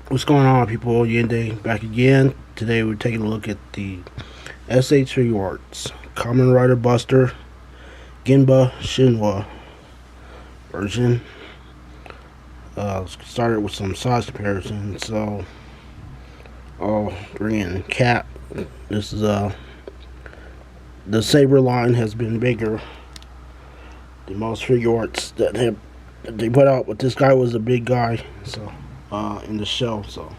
What's going on, people? Yende back again. Today we're taking a look at the SH Figuarts Kamen Rider Buster Genbu Shinwa version. Let's get started with some size comparison. So I'll bring in Cap. This is the Saber line has been bigger than most Figuarts that they put out, but this guy was a big guy, so in the show. So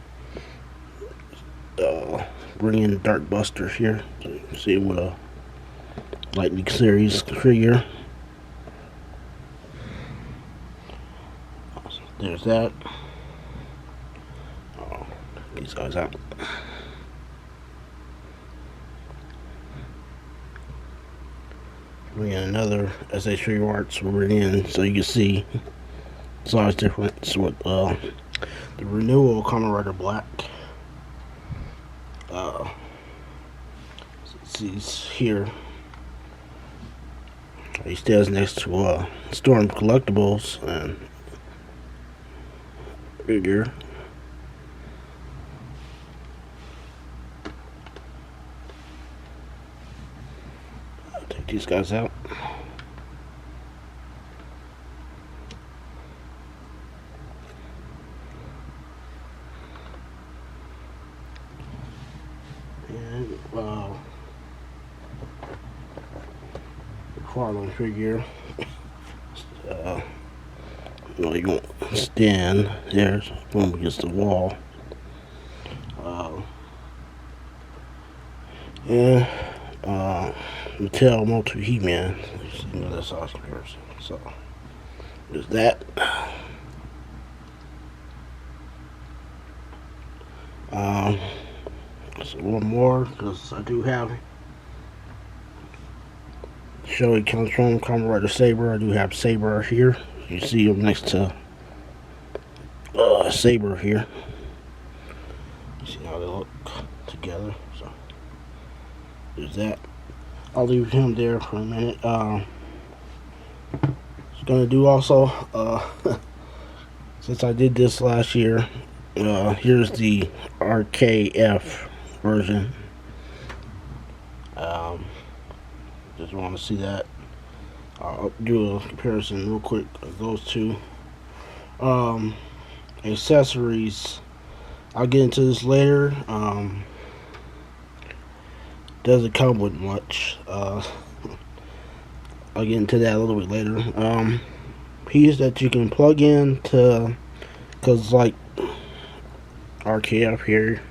bring in Dark Buster here. So you can see what a Lightning series figure. So there's that. Oh, these guys out. Bring in another SH Figuarts. We're in, so you can see size difference with the renewal Kamen Rider Black. He's here. He stands next to Storm Collectibles and figure. I'll take these guys out. And following figure. No, you won't stand there. Boom against the wall. And Mattel Multi He-Man. Another size comparison. So there's that. So one more, because I do have show it comes from Kamen Rider Saber. I do have Saber here. You see him next to Saber here. You see how they look together. So there's that. I'll leave him there for a minute. Just gonna do also since I did this last year. Here's the RKF version. Just want to see that. I'll do a comparison real quick of those two. Accessories, I'll get into this later. Doesn't come with much. I'll get into that a little bit later. Piece that you can plug in to, because like RKF here,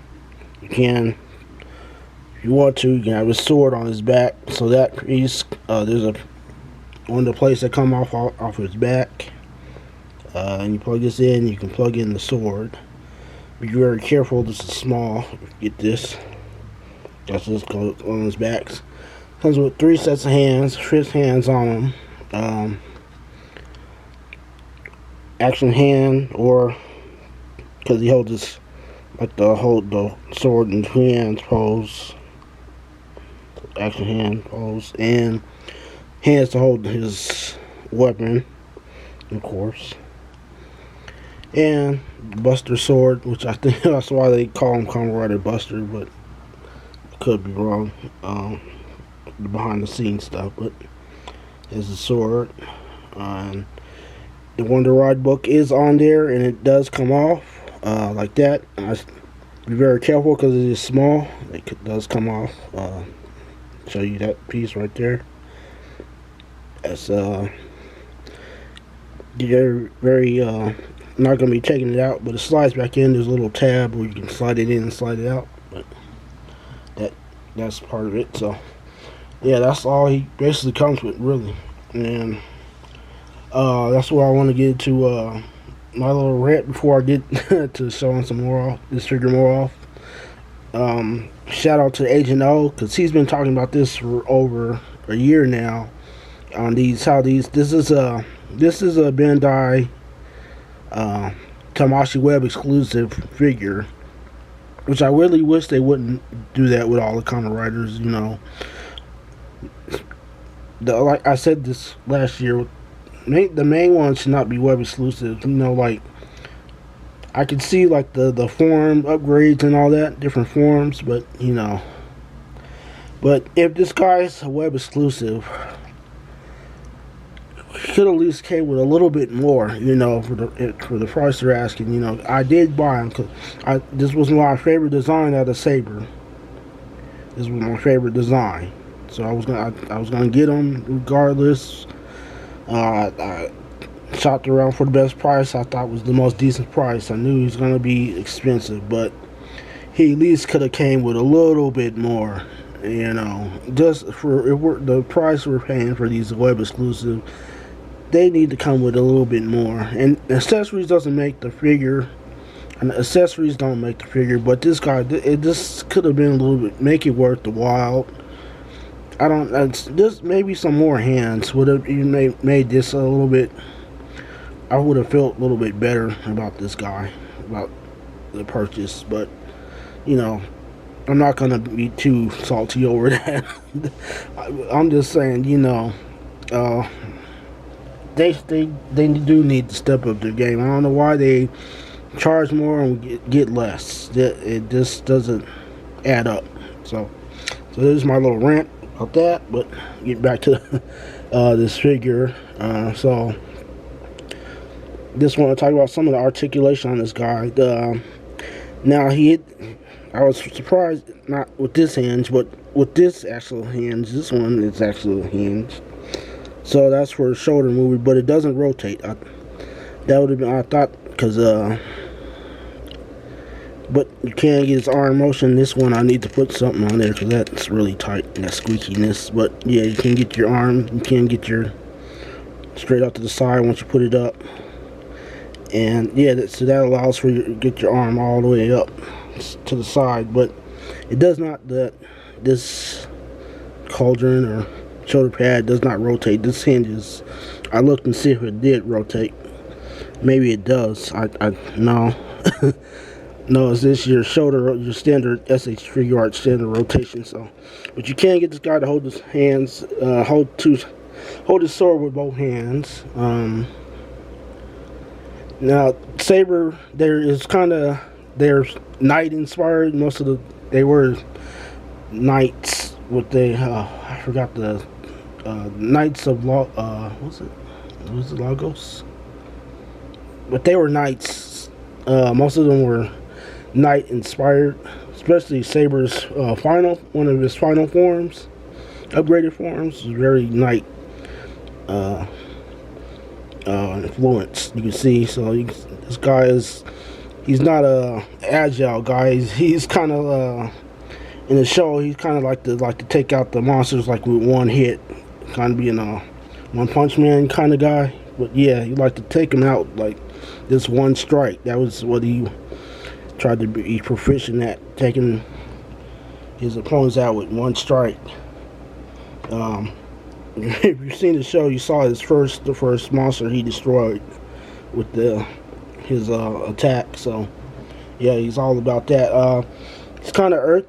you can, if you want to, you can have a sword on his back. So that piece, there's a one of the plates that come off his back, and you plug this in. You can plug in the sword. Be very careful. This is small. Get this. That's just goes on his back. Comes with 3 sets of hands, 5 hands on him. Action hand, or because he holds this like hold the sword in 2 hands pose. Action hand pose, and hands to hold his weapon, of course. And Buster sword, which I think that's why they call him Kamen Rider Buster, but I could be wrong. The behind the scenes stuff, but there's a sword. And the Wonder Ride book is on there, and it does come off like that. Be very careful because it is small. It does come off. Show you that piece right there. That's very not gonna be taking it out, but it slides back in. There's a little tab where you can slide it in and slide it out, but that's part of it. So yeah, that's all he basically comes with, really. And that's where I want to get into my little rant before I get to showing some more off this figure more off. Shout out to Agent O, because he's been talking about this for over a year now. On these, this is a Bandai Tamashii Web exclusive figure, which I really wish they wouldn't do that with all the Kamen Riders. You know, like I said this last year, the main one should not be web exclusive. You know, like I could see like the form upgrades and all that, different forms, but you know, but if this guy's a web exclusive, should at least came with a little bit more, you know, for the price they're asking. You know, I did buy him because this was my favorite design out of Saber. This was my favorite design, so I was gonna get him regardless. I shopped around for the best price. I thought was the most decent price. I knew he was gonna be expensive, but he at least could have came with a little bit more. You know, just for the price we're paying for these web exclusive, they need to come with a little bit more. And accessories doesn't make the figure, and the accessories don't make the figure. But this guy, this could have been a little bit, make it worth the while. I don't. This maybe some more hands would have made this a little bit. I would have felt a little bit better about this guy, about the purchase. But you know, I'm not gonna be too salty over that. I'm just saying, you know, they do need to step up their game. I don't know why they charge more and get less. It just doesn't add up. So this is my little rant about that. But get back to this figure. So just want to talk about some of the articulation on this guy. Now I was surprised, not with this hinge, but with this actual hinge. This one is actually a hinge. So that's for shoulder movement, but it doesn't rotate. That would have been, I thought, because, but you can't get his arm motion. This one, I need to put something on there, because that's really tight, and that squeakiness. But yeah, you can get your arm, you can get your, straight out to the side once you put it up. And yeah, so that allows for you to get your arm all the way up to the side, but it does not, this cauldron or shoulder pad does not rotate. This hinges, I looked and see if it did rotate. Maybe it does. No. No, it's this your shoulder, your standard SH Figuarts standard rotation. So, but you can get this guy to hold his hands, hold his sword with both hands. Now Saber, they're knight inspired. Most of they were knights with I forgot the Knights of was it Lagos? But they were knights. Most of them were knight inspired, especially Saber's one of his final forms, upgraded forms, is very knight influence. You can see, so this guy he's not a agile guy. He's kind of in the show. He's kind of like to take out the monsters like with one hit, kind of being a One Punch Man kind of guy. But yeah, he like to take him out like this one strike. That was what he tried to be proficient at, taking his opponents out with one strike. If you've seen the show, you saw the first monster he destroyed with his attack. So yeah, he's all about that. It's kind of earth.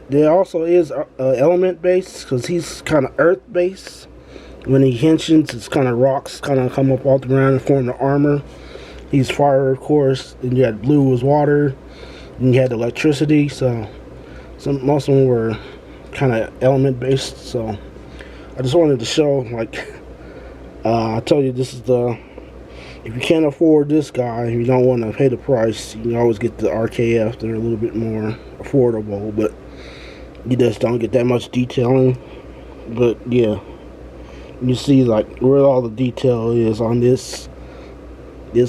There also is element based, because he's kind of earth based. When he henshin, it's kind of rocks kind of come up all around and form the armor. He's fire, of course. And you had blue was water. And you had electricity. So most of them were kind of element based. So I just wanted to show, like, I told you, this is if you can't afford this guy, if you don't want to pay the price, you can always get the RKF. They're a little bit more affordable, but you just don't get that much detailing. But yeah, you see like where all the detail is on this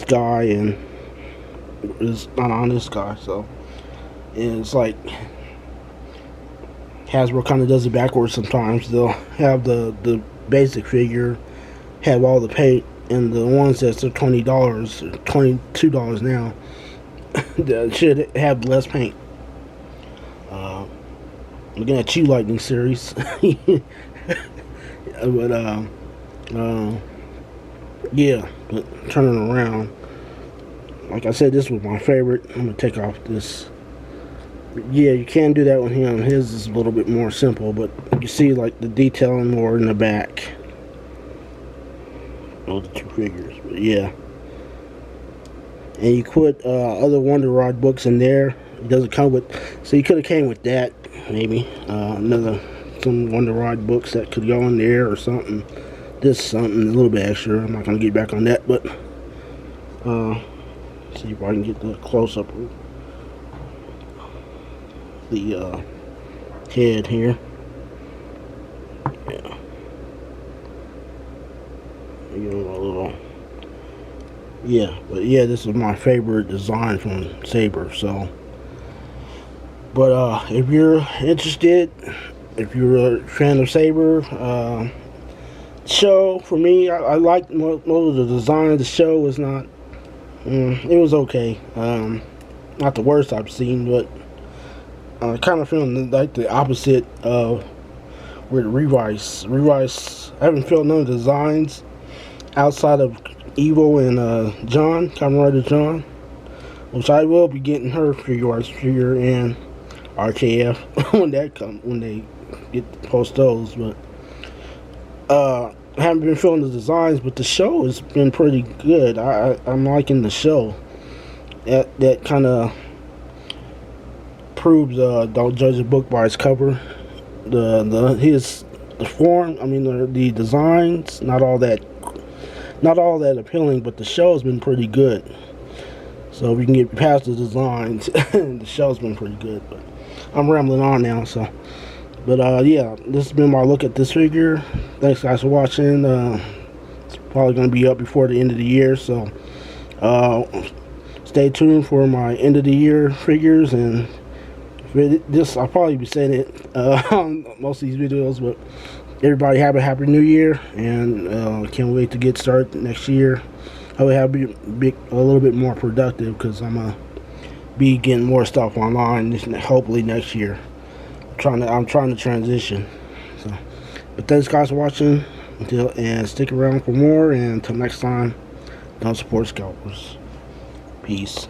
guy, and it's not on this guy. So and it's like Hasbro kind of does it backwards sometimes. They'll have the basic figure, have all the paint and the ones that's $20 or $22 now should have less paint. Looking at you, Lightning series. But yeah, but turning around, like I said, this was my favorite. I'm gonna take off this. But yeah, you can do that with him. His is a little bit more simple, but you see like the detailing more in the back of the two figures. But yeah, and you put other Wonder Rod books in there. It doesn't come with, so you could have came with that maybe some Wonder Rod books that could go in there or something. This something a little bit extra. I'm not gonna get back on that, but see if I can get the close up of the head here. Yeah, you know, a little. Yeah, but yeah, this is my favorite design from Saber. So, but if you're interested, if you're a fan of Saber, show for me, I like most of the design of the show. Was not, it was okay. Not the worst I've seen, but kind of feeling like the opposite of with Revice. Revice, I haven't felt none of the designs outside of Evo and John, Kamen Rider John, which I will be getting her Figuarts figure and RKF when they get post those. But I haven't been feeling the designs, but the show has been pretty good. I'm liking the show. That kind of proves don't judge a book by its cover. The form, I mean the designs, not all that appealing, but the show's been pretty good. So if you can get past the designs, the show's been pretty good. But I'm rambling on now, so. But yeah, this has been my look at this figure. Thanks guys for watching. It's probably going to be up before the end of the year, so stay tuned for my end of the year figures. And this, I'll probably be saying it on most of these videos, but everybody have a happy new year, and can't wait to get started next year. I will have a little bit more productive because I'm gonna be getting more stuff online hopefully next year. I'm trying to transition. So, but thanks guys for watching, and stick around for more, and until next time, don't support scalpers. Peace.